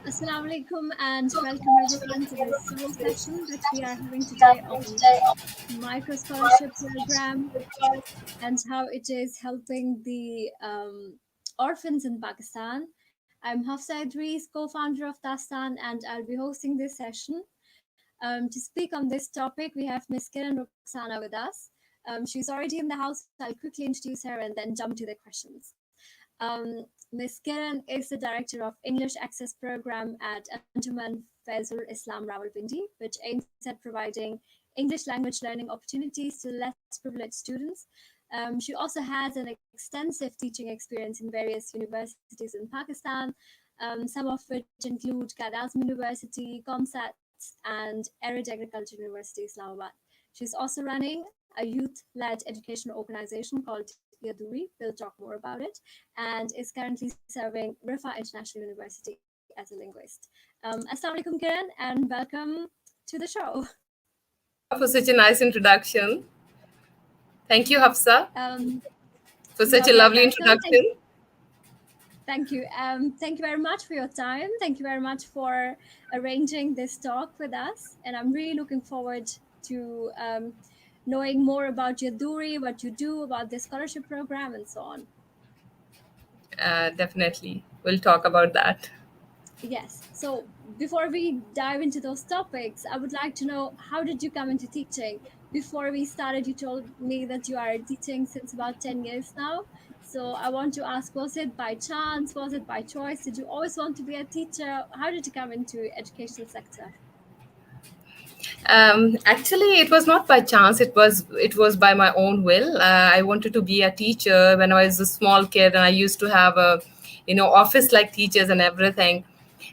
Assalamu alaikum and welcome everyone to this solo session that we are having today on micro scholarship program and how it is helping the orphans in Pakistan. I'm Hafsa Idris, co-founder of Daastan, and I'll be hosting this session. To speak on this topic, we have Ms. Kiran Roxana with us. She's already in the house. I'll quickly introduce her and then jump to the questions. Ms. Kiran is the director of English Access Program at Anjuman Faizul Islam Rawalpindi, which aims at providing English language learning opportunities to less privileged students. She also has an extensive teaching experience in various universities in Pakistan, some of which include Daastan University, ComSats, and Arid Agriculture University, Islamabad. She's also running a youth-led educational organization called Yaduri. We'll talk more about it, and is currently serving Rifa International University as a linguist. Assalamu alaikum, Kiran, and welcome to the show. For such a nice introduction. Thank you, Hafsa, for such a lovely introduction. Thank you. Thank you very much for your time. Thank you very much for arranging this talk with us. And I'm really looking forward to knowing more about Yaduri, what you do, about the scholarship program, and so on. Definitely. We'll talk about that. Yes. So before we dive into those topics, I would like to know, how did you come into teaching? Before we started, you told me that you are teaching since about 10 years now. So I want to ask, was it by chance? Was it by choice? Did you always want to be a teacher? How did you come into educational sector? Actually, it was not by chance. It was by my own will. I wanted to be a teacher when I was a small kid, and I used to have office like teachers and everything.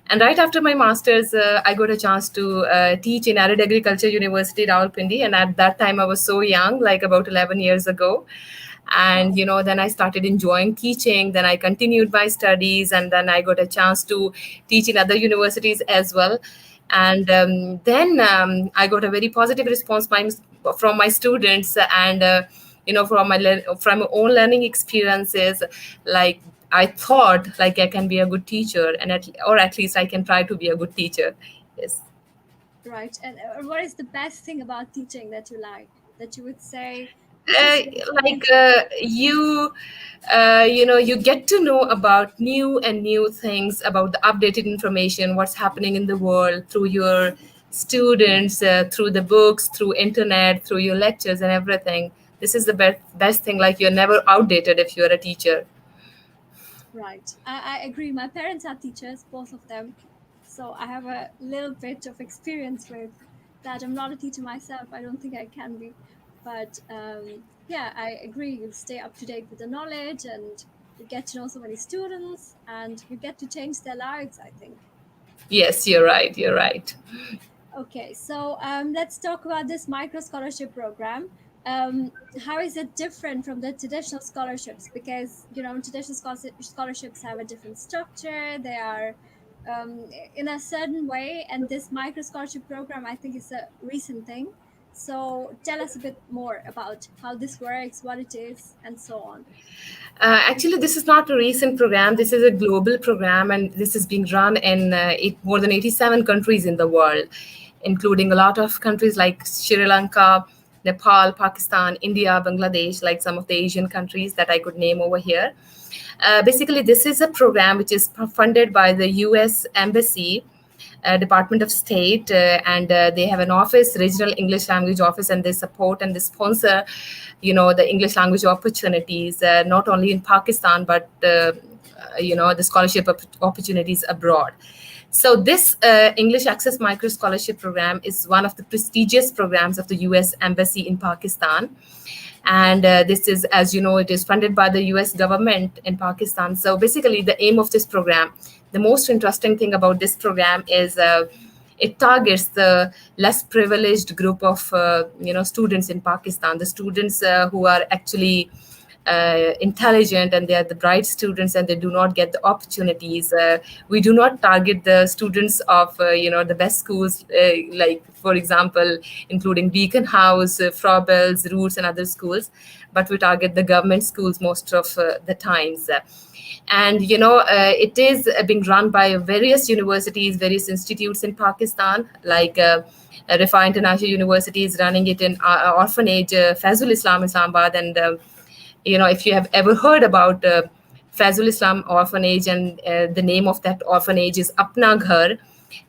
And right after my master's, I got a chance to teach in Arid Agriculture University, Rawalpindi. And at that time, I was so young, like about 11 years ago. And then I started enjoying teaching. Then I continued my studies, and then I got a chance to teach in other universities as well. And then I got a very positive response from my students, and from my own learning experiences. Like, I thought, like, I can be a good teacher, or at least I can try to be a good teacher. Yes. Right. And what is the best thing about teaching that you like, that you would say? You get to know about new things, about the updated information, what's happening in the world, through your students, through the books, through internet, through your lectures and everything. This is the best thing. Like, you're never outdated if you're a teacher. Right. I agree. My parents are teachers, both of them. So I have a little bit of experience with that. I'm not a teacher myself. I don't think I can be. But yeah, I agree. You stay up to date with the knowledge, and you get to know so many students, and you get to change their lives, I think. Yes, you're right. You're right. Okay, so let's talk about this micro scholarship program. How is it different from the traditional scholarships? Because traditional scholarships have a different structure. They are in a certain way, and this micro scholarship program, I think, is a recent thing. So tell us a bit more about how this works, what it is, and so on. Actually, this is not a recent program. This is a global program, and this is being run in more than 87 countries in the world, including a lot of countries like Sri Lanka, Nepal, Pakistan, India, Bangladesh, like some of the Asian countries that I could name over here. Basically, this is a program which is funded by the US Embassy, Department of State, and they have an office, regional English language office, and they support and they sponsor, the English language opportunities, not only in Pakistan, but the scholarship opportunities abroad. So this English Access MicroScholarship Program is one of the prestigious programs of the US Embassy in Pakistan. And this is, as you know, it is funded by the US government in Pakistan. So basically, the aim of this program, the most interesting thing about this program is it targets the less privileged group of students in Pakistan, the students who are actually intelligent, and they are the bright students, and they do not get the opportunities. We do not target the students of the best schools, like, for example, including Beacon House, Frobels, Roots, and other schools. but we target the government schools most of the times. And it is being run by various universities, various institutes in Pakistan, like Rifa International University is running it in orphanage Fazul Islam Islamabad. And if you have ever heard about Fazul Islam Orphanage, and the name of that orphanage is Apna Ghar,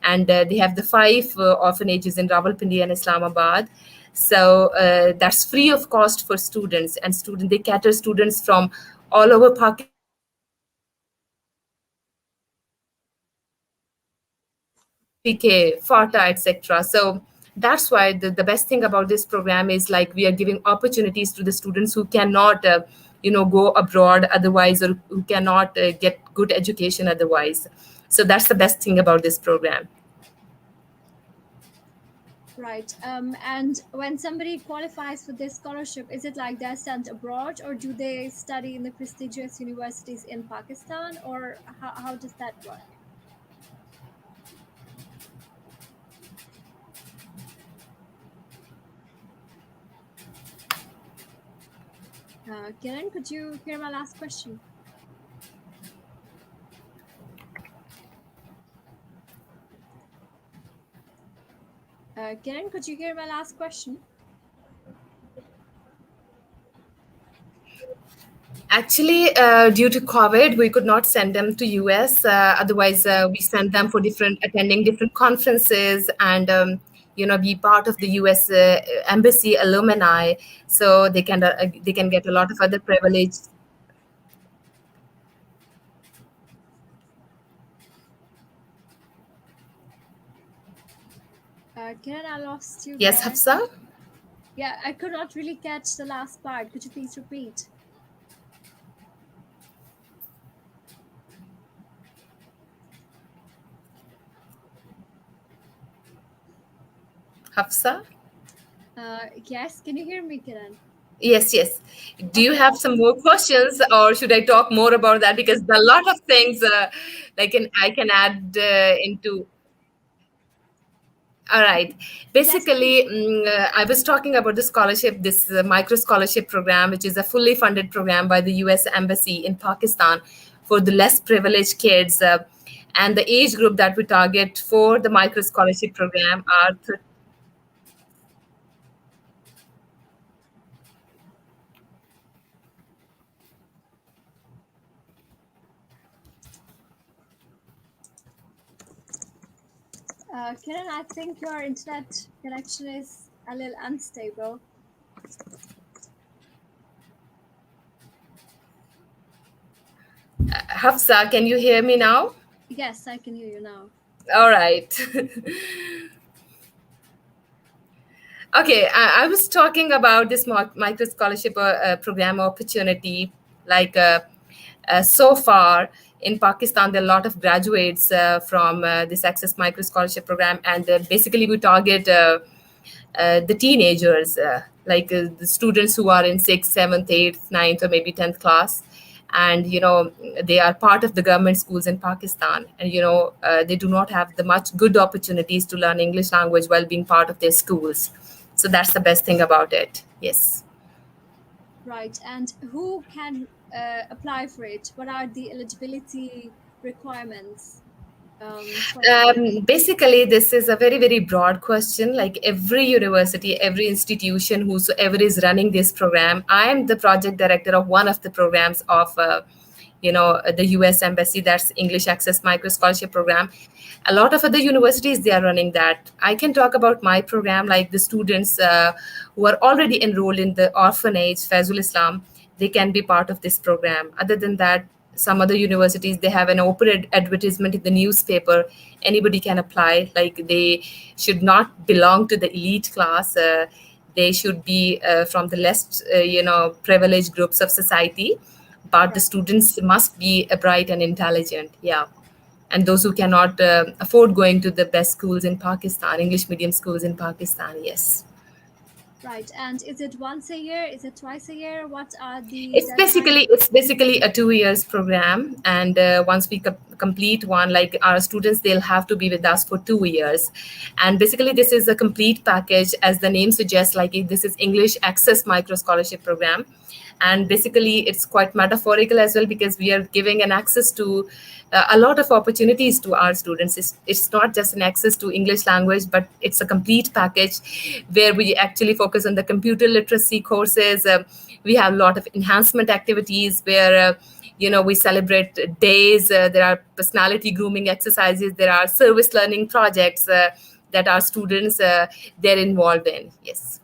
and they have the five orphanages in Rawalpindi and Islamabad. So that's free of cost for students, and they cater students from all over Pakistan, PK, FATA, etc. So that's why the best thing about this program is, like, we are giving opportunities to the students who cannot, go abroad otherwise, or who cannot get good education otherwise. So that's the best thing about this program. Right. And when somebody qualifies for this scholarship, is it like they're sent abroad, or do they study in the prestigious universities in Pakistan, or how does that work? Kiran, could you hear my last question? Kiran, could you hear my last question? Actually, due to COVID, we could not send them to US. Otherwise, we sent them for attending different conferences, and be part of the US embassy alumni, so they can get a lot of other privilege. Kiran, I lost you Yes, there. Hafsa. Yeah, I could not really catch the last part. Could you please repeat? Hafsa. Yes, can you hear me, Kiran? Yes, yes. Do you Okay. have some more questions, or should I talk more about that? Because there are a lot of things like I can add into. All right. Yes, please. Basically, I was talking about the scholarship, this micro scholarship program, which is a fully funded program by the US Embassy in Pakistan for the less privileged kids. And the age group that we target for the micro scholarship program are. Kiran, I think your internet connection is a little unstable. Hafsa, can you hear me now? Yes, I can hear you now. All right. Okay, I was talking about this micro scholarship program opportunity. Like so far in Pakistan, there are a lot of graduates from this Access Micro Scholarship Program, and basically we target the teenagers, like the students who are in sixth, seventh, eighth, ninth, or maybe 10th class. And they are part of the government schools in Pakistan, and they do not have the much good opportunities to learn English language while being part of their schools. So that's the best thing about it. Yes. Right. And who can apply for it? What are the eligibility requirements for that? Basically, this is a very, very broad question. Like every university, every institution, whosoever is running this program, I am the project director of one of the programs of, the U.S. Embassy. That's English Access Micro Scholarship Program. A lot of other universities, they are running that. I can talk about my program, like the students who are already enrolled in the orphanage Fazul Islam, they can be part of this program. Other than that, some other universities, they have an open advertisement in the newspaper. Anybody can apply. Like they should not belong to the elite class. They should be from the less privileged groups of society, but the Right. students must be bright and intelligent. Yeah. And those who cannot afford going to the best schools in Pakistan, English medium schools in Pakistan. Yes. Right. And is it once a year? Is it twice a year? What are the It's deadlines? basically a 2 years program, and once we complete one, like our students, they'll have to be with us for 2 years. And basically, this is a complete package, as the name suggests. Like this is English Access MicroScholarship Program, and basically, it's quite metaphorical as well because we are giving an access to a lot of opportunities to our students. It's not just an access to English language, but it's a complete package where we actually focus on the computer literacy courses. We have a lot of enhancement activities where we celebrate days. There are personality grooming exercises. There are service learning projects that our students they're involved in. Yes.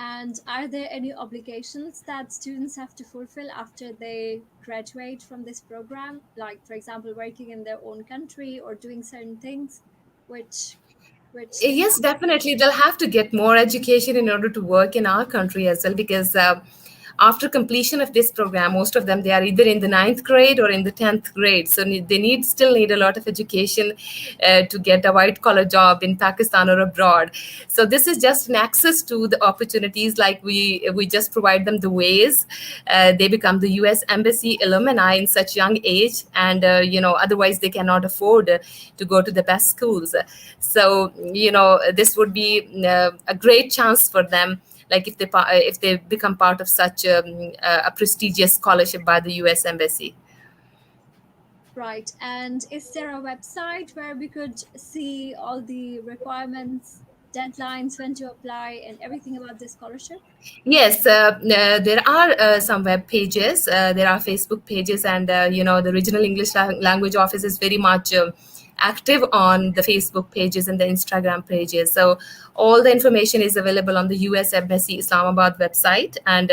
And are there any obligations that students have to fulfill after they graduate from this program? Like, for example, working in their own country or doing certain things, which things Yes, are they? definitely. They'll have to get more education in order to work in our country as well, because after completion of this program, most of them they are either in the ninth grade or in the 10th grade. So they still need a lot of education to get a white collar job in Pakistan or abroad. So this is just an access to the opportunities. Like we just provide them the ways. They become the U.S. Embassy alumni in such young age, and otherwise they cannot afford to go to the best schools. So this would be a great chance for them, like if they become part of such a prestigious scholarship by the US Embassy. Right. And is there a website where we could see all the requirements, deadlines, when to apply, and everything about this scholarship? Yes, there are some web pages, there are Facebook pages, and the Regional English Language Office is very much active on the Facebook pages and the Instagram pages. So all the information is available on the US Embassy Islamabad website, and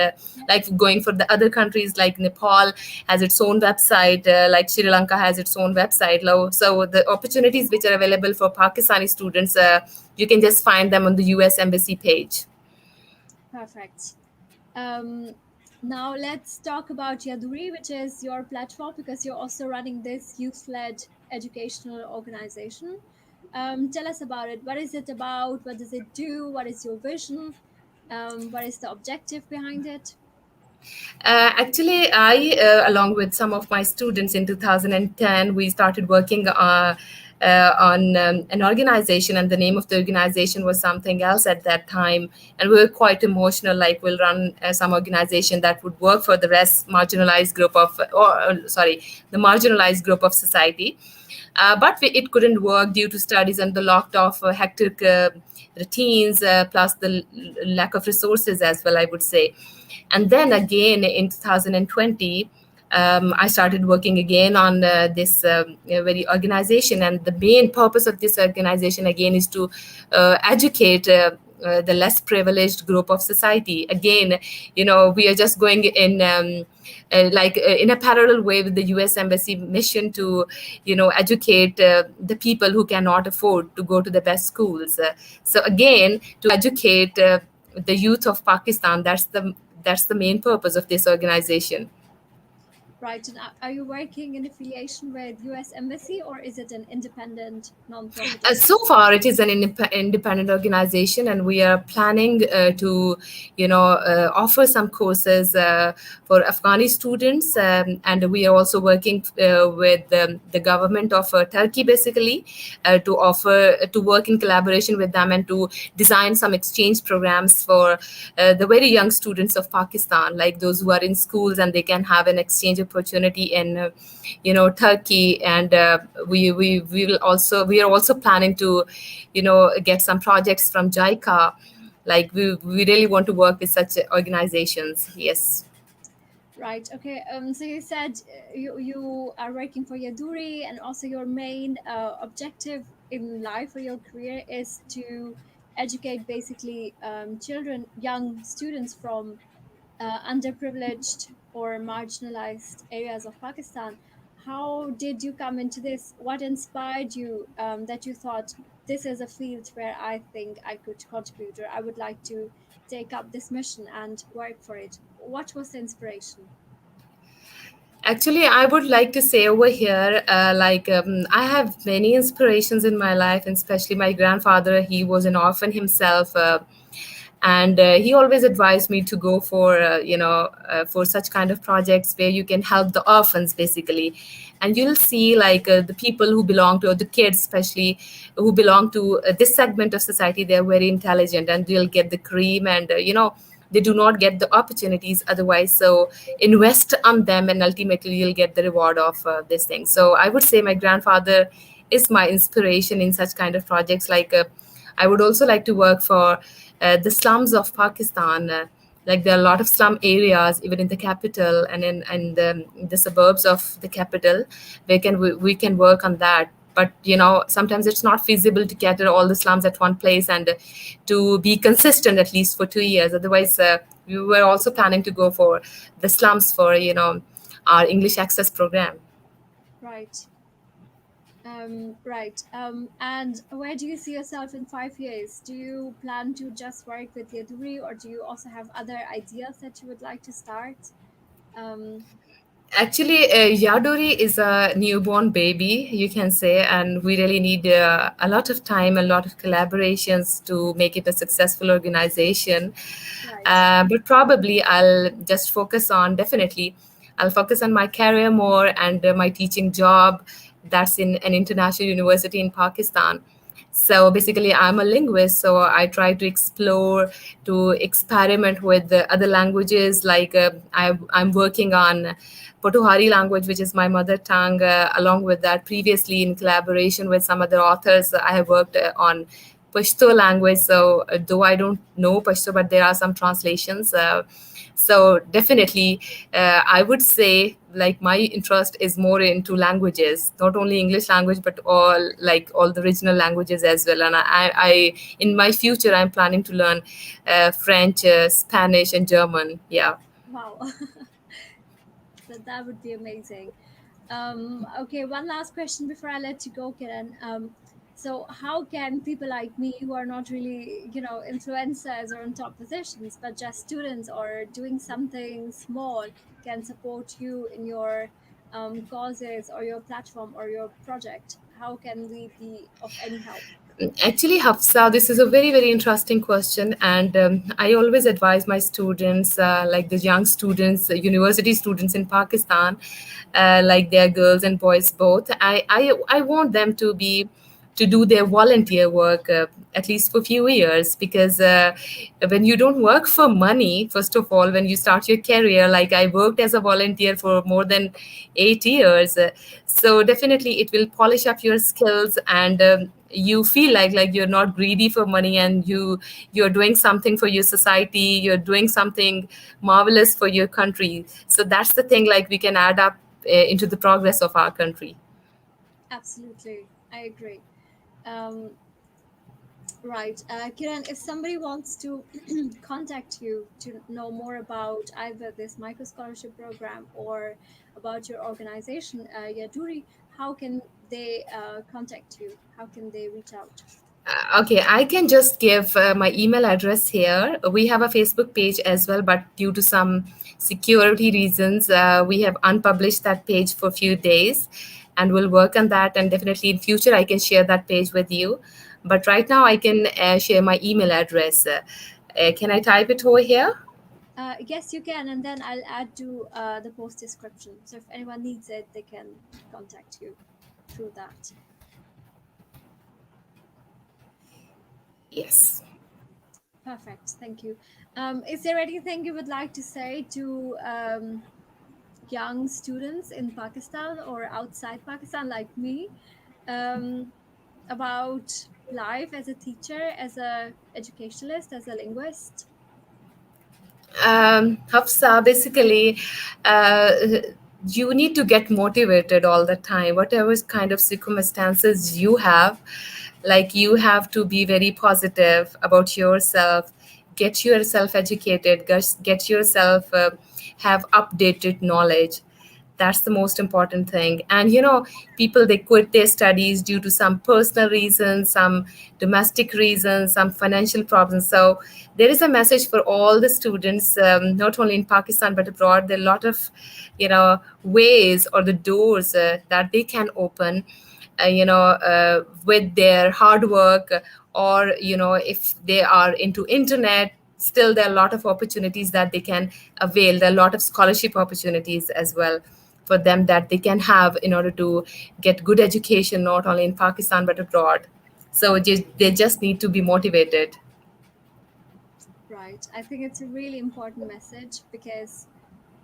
like going for the other countries, like Nepal has its own website, like Sri Lanka has its own website. So the opportunities which are available for Pakistani students, you can just find them on the US Embassy page. Perfect. Um, Now let's talk about Yaduri, which is your platform because you're also running this youth-led educational organization. Tell us about it. What is it about? What does it do? What is your vision? What is the objective behind it? Actually, along with some of my students in 2010, we started working on an organization, and the name of the organization was something else at that time. And we were quite emotional, like we'll run some organization that would work for the rest marginalized group of, sorry, the marginalized group of society. But it couldn't work due to studies and the locked off hectic routines, plus the lack of resources as well, I would say. And then again in 2020, I started working again on this very organization, and the main purpose of this organization again is to educate the less privileged group of society. Again, we are just going in in a parallel way with the US Embassy mission to educate the people who cannot afford to go to the best schools. So again, to educate the youth of Pakistan, that's the main purpose of this organization. Right. And are you working in affiliation with U.S. Embassy or is it an independent nonprofit So organization? far, it is an independent organization, and we are planning to, offer some courses for Afghani students, and we are also working with the government of Turkey, basically, to work in collaboration with them and to design some exchange programs for the very young students of Pakistan, like those who are in schools and they can have an exchange opportunity in Turkey. And we are also planning to get some projects from JICA. Like we really want to work with such organizations. Yes. Right. Okay. So you said you are working for Yaduri, and also your main objective in life or your career is to educate basically children, young students from underprivileged or marginalized areas of Pakistan. How did you come into this? What inspired you that you thought this is a field where I think I could contribute or I would like to take up this mission and work for it? What was the inspiration? Actually, I would like to say over here, I have many inspirations in my life, and especially my grandfather. He was an orphan himself, and he always advised me to go for for such kind of projects where you can help the orphans basically. And you'll see like the people who belong to, or the kids especially, who belong to this segment of society, they're very intelligent and they'll get the cream, and they do not get the opportunities otherwise. So invest on them, and ultimately you'll get the reward of this thing. So I would say my grandfather is my inspiration in such kind of projects. Like I would also like to work for the slums of Pakistan. Like there are a lot of slum areas, even in the capital and in the suburbs of the capital. We can work on that. But sometimes it's not feasible to cater all the slums at one place and to be consistent at least for 2 years. Otherwise, we were also planning to go for the slums for our English Access program. Right. Right. And where do you see yourself in 5 years? Do you plan to just work with Yaduri, or do you also have other ideas that you would like to start? Um, Actually, Yaduri is a newborn baby, you can say, and we really need a lot of time, a lot of collaborations to make it a successful organization. right. But probably I'll focus on my career more and my teaching job that's in an international university in Pakistan. So basically, I'm a linguist, so I try to explore, to experiment with the other languages. Like I'm working on Potawari language, which is my mother tongue. Along with that, previously in collaboration with some other authors, I have worked on Pashto language. So though I don't know Pashto, but there are some translations. So definitely, I would say like my interest is more into languages, not only English language, but all the regional languages as well. And I in my future, I'm planning to learn French, Spanish, and German. Yeah. Wow. That would be amazing. Okay, one last question before I let you go, Kiran. So, how can people like me who are not really, influencers or on top positions, but just students or doing something small, can support you in your causes or your platform or your project? How can we be of any help? Actually, Hafsa, this is a very, very interesting question. And I always advise my students, like the young students, university students in Pakistan, like they're girls and boys both. I want them to do their volunteer work at least for a few years, because when you don't work for money, first of all, when you start your career, like I worked as a volunteer for more than 8 years, so definitely it will polish up your skills, and you feel like you're not greedy for money, and you're doing something for your society, you're doing something marvelous for your country. So that's the thing, like we can add up into the progress of our country. Absolutely, I agree. Um, Right. Kiran, if somebody wants to contact you to know more about either this micro scholarship program or about your organization, Yaduri, how can they contact you? How can they reach out? Okay, I can just give my email address here. We have a Facebook page as well, but due to some security reasons, we have unpublished that page for a few days, and we'll work on that. And definitely in future, I can share that page with you. But right now, I can share my email address. Can I type it over here? Yes, you can, and then I'll add to the post description. So if anyone needs it, they can contact you through that. Yes. Perfect. Thank you. Is there anything you would like to say to young students in Pakistan or outside Pakistan, like me, um, about life as a teacher, as a educationalist, as a linguist? Hafsa, basically, uh, you need to get motivated all the time, whatever kind of circumstances you have. Like, you have to be very positive about yourself, get yourself educated, get yourself have updated knowledge. That's the most important thing. And people, they quit their studies due to some personal reasons, some domestic reasons, some financial problems. So there is a message for all the students, not only in Pakistan but abroad. There are a lot of ways or the doors that they can open, with their hard work, or if they are into internet, still there are a lot of opportunities that they can avail. There are a lot of scholarship opportunities as well for them that they can have in order to get good education, not only in Pakistan but abroad. So they just need to be motivated. Right. I think it's a really important message because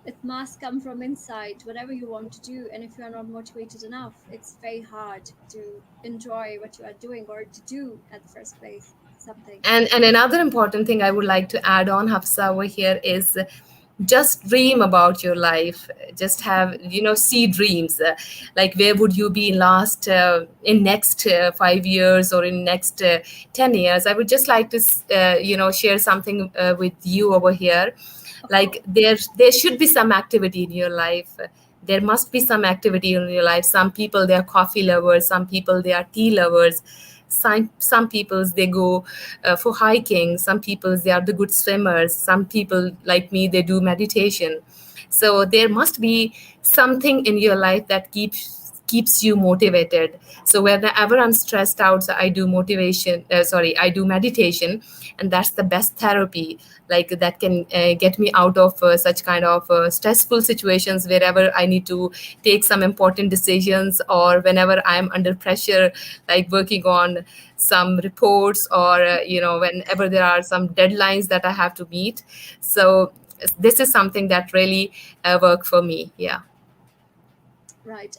it must come from inside, whatever you want to do. And if you are not motivated enough, it's very hard to enjoy what you are doing or to do at the first place something. And another important thing I would like to add on, Hafsa, over here is just dream about your life. Just have, see dreams. Like where would you be in last in next 5 years or in next 10 years? I would just like to share something with you over here. Of course. Like there should be some activity in your life. There must be some activity in your life. Some people, they are coffee lovers, some people they are tea lovers, some peoples they go for hiking, some peoples they are the good swimmers, some people like me, they do meditation. So there must be something in your life that keeps you motivated. So whenever I'm stressed out, so I do I do meditation, and that's the best therapy. Like that can get me out of such kind of stressful situations wherever I need to take some important decisions, or whenever I'm under pressure, like working on some reports, or whenever there are some deadlines that I have to meet. So this is something that really work for me. Yeah. Right.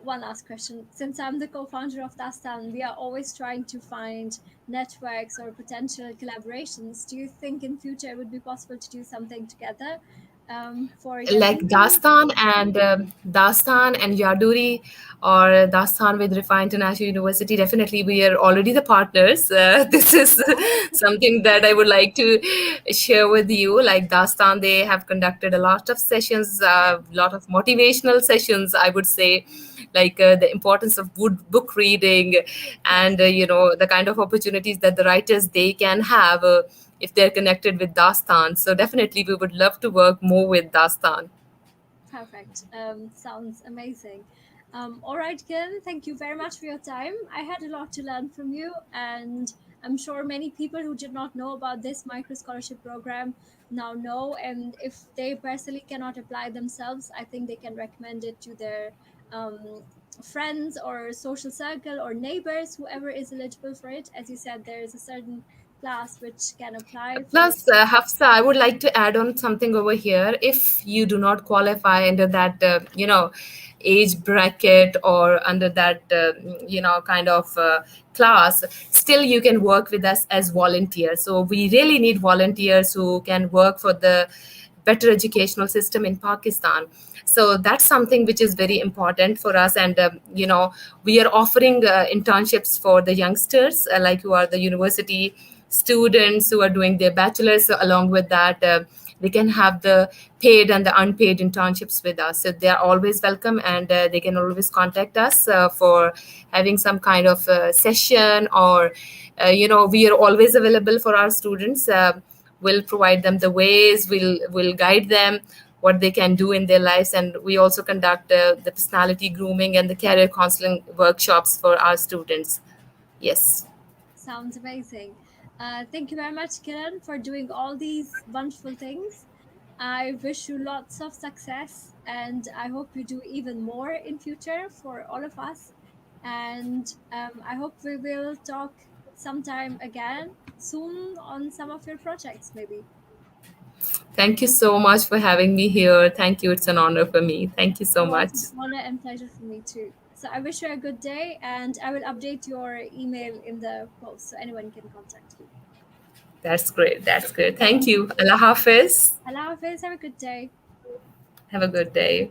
One last question. Since I'm the co-founder of Daastan, we are always trying to find networks or potential collaborations. Do you think in future it would be possible to do something together for young Like people? Daastan and Yaduri, or Daastan with Rifa International University. Definitely, we are already the partners. This is something that I would like to share with you. Like Daastan, they have conducted a lot of sessions, a lot of motivational sessions, I would say, like the importance of good book reading, Yes. and the kind of opportunities that the writers they can have. If they're connected with Dastan. So definitely we would love to work more with Dastan. Perfect. Sounds amazing. All right, Ken, thank you very much for your time. I had a lot to learn from you, and I'm sure many people who did not know about this micro scholarship program now know. And if they personally cannot apply themselves, I think they can recommend it to their um, friends or social circle or neighbors, whoever is eligible for it. As you said, there is a certain class which can apply for. Plus, Hafsa, I would like to add on something over here. If you do not qualify under that, age bracket, or under that, kind of class, still you can work with us as volunteers. So we really need volunteers who can work for the better educational system in Pakistan. So that's something which is very important for us. And we are offering internships for the youngsters, like who are the university students who are doing their bachelors. So along with that, they can have the paid and the unpaid internships with us. So they are always welcome, and they can always contact us for having some kind of session, or we are always available for our students. We'll provide them the ways, we'll guide them what they can do in their lives. And we also conduct the personality grooming and the career counseling workshops for our students. Yes. Sounds amazing. Thank you very much, Kiran, for doing all these wonderful things. I wish you lots of success, and I hope you do even more in future for all of us. And I hope we will talk sometime again soon on some of your projects, maybe. Thank you so much for having me here. Thank you. It's an honor for me. Thank you so Oh, much. it's an honor and pleasure for me too. So I wish you a good day, and I will update your email in the post so anyone can contact you. That's great. That's great. Thank you. Allah Hafiz. Allah Hafiz, have a good day. Have a good day.